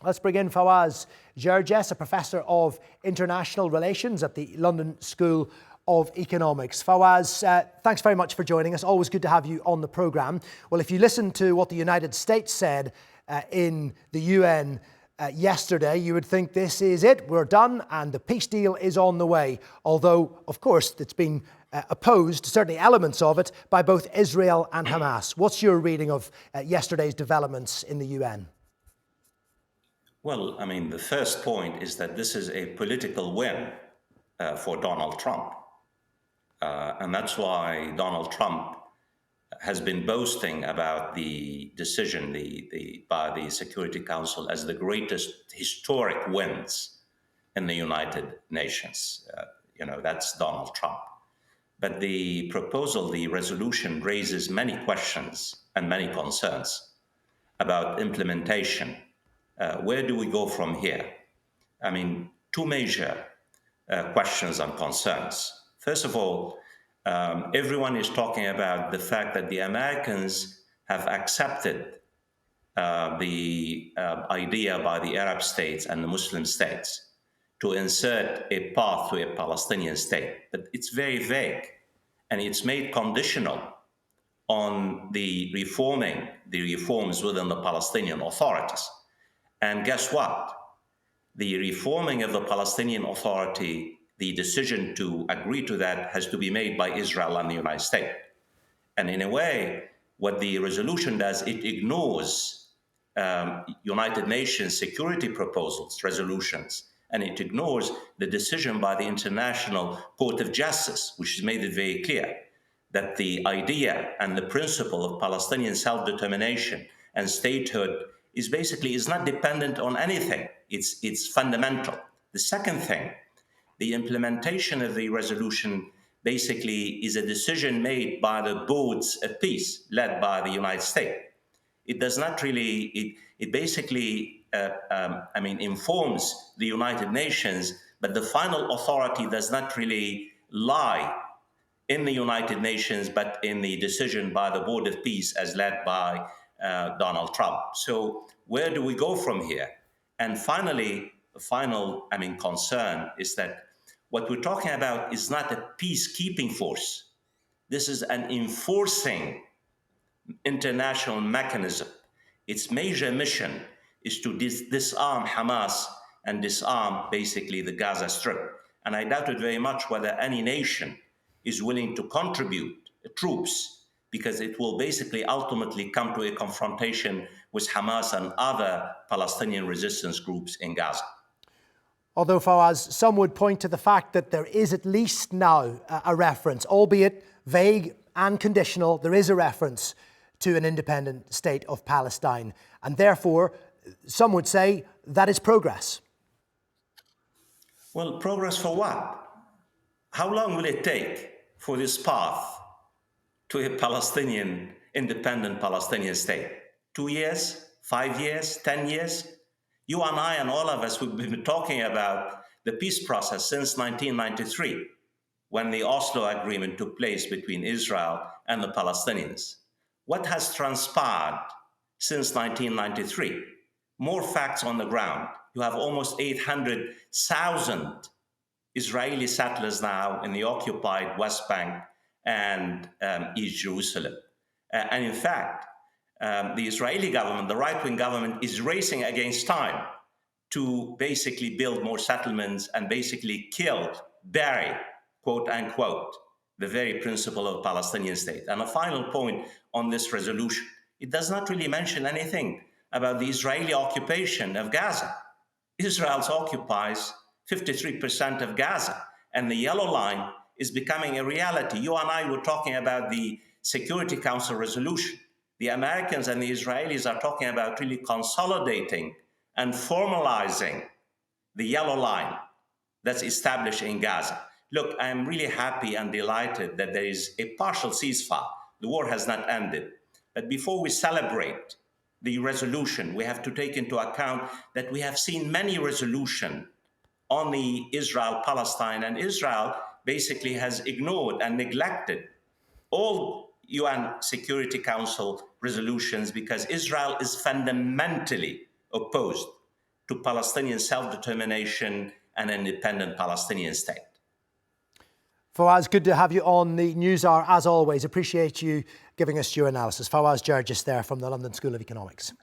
Let's bring in Fawaz Gerges, a professor of international relations at the London School of Economics. Fawaz, thanks very much for joining us. Always good to have you on the programme. Well, if you listen to what the United States said in the UN yesterday, you would think this is it, we're done, and the peace deal is on the way. Although, of course, it's been opposed, certainly elements of it, by both Israel and Hamas. What's your reading of yesterday's developments in the UN? Well, I mean, the first point is that this is a political win for Donald Trump. And that's why Donald Trump has been boasting about the decision by the Security Council as the greatest historic wins in the United Nations. That's Donald Trump. But the proposal, the resolution, raises many questions and many concerns about implementation. Where do we go from here? I mean, two major questions and concerns. First of all, everyone is talking about the fact that the Americans have accepted the idea by the Arab states and the Muslim states to insert a path to a Palestinian state. But it's very vague, and it's made conditional on the reforms within the Palestinian authorities. And guess what? The reforming of the Palestinian Authority, the decision to agree to that has to be made by Israel and the United States. And in a way, what the resolution does, it ignores United Nations security proposals, resolutions, and it ignores the decision by the International Court of Justice, which has made it very clear that the idea and the principle of Palestinian self-determination and statehood is not dependent on anything. It's fundamental. The second thing, the implementation of the resolution basically is a decision made by the boards of peace led by the United States. It does not really, it basically, informs the United Nations, but the final authority does not really lie in the United Nations, but in the decision by the Board of Peace as led by Donald Trump. So where do we go from here? And finally, the final concern is that what we're talking about is not a peacekeeping force. This is an enforcing international mechanism. Its major mission is to disarm Hamas and disarm basically the Gaza Strip. And I doubt it very much whether any nation is willing to contribute troops, because it will basically ultimately come to a confrontation with Hamas and other Palestinian resistance groups in Gaza. Although, Fawaz, some would point to the fact that there is at least now a reference, albeit vague and conditional, there is a reference to an independent state of Palestine. And therefore, some would say that is progress. Well, progress for what? How long will it take for this path to a independent Palestinian state? 2 years, 5 years, 10 years? You and I and all of us, we've been talking about the peace process since 1993, when the Oslo Agreement took place between Israel and the Palestinians. What has transpired since 1993? More facts on the ground. You have almost 800,000 Israeli settlers now in the occupied West Bank and East Jerusalem. And in fact, the Israeli government, the right-wing government, is racing against time to basically build more settlements and basically bury, quote unquote, the very principle of Palestinian state. And a final point on this resolution, it does not really mention anything about the Israeli occupation of Gaza. Israel occupies 53% of Gaza, and the yellow line is becoming a reality. You and I were talking about the Security Council resolution. The Americans and the Israelis are talking about really consolidating and formalizing the yellow line that's established in Gaza. Look, I'm really happy and delighted that there is a partial ceasefire. The war has not ended. But before we celebrate the resolution, we have to take into account that we have seen many resolutions on the Israel-Palestine, and Israel basically has ignored and neglected all UN Security Council resolutions because Israel is fundamentally opposed to Palestinian self-determination and an independent Palestinian state. Fawaz, good to have you on the News Hour as always. Appreciate you giving us your analysis. Fawaz Gerges there from the London School of Economics.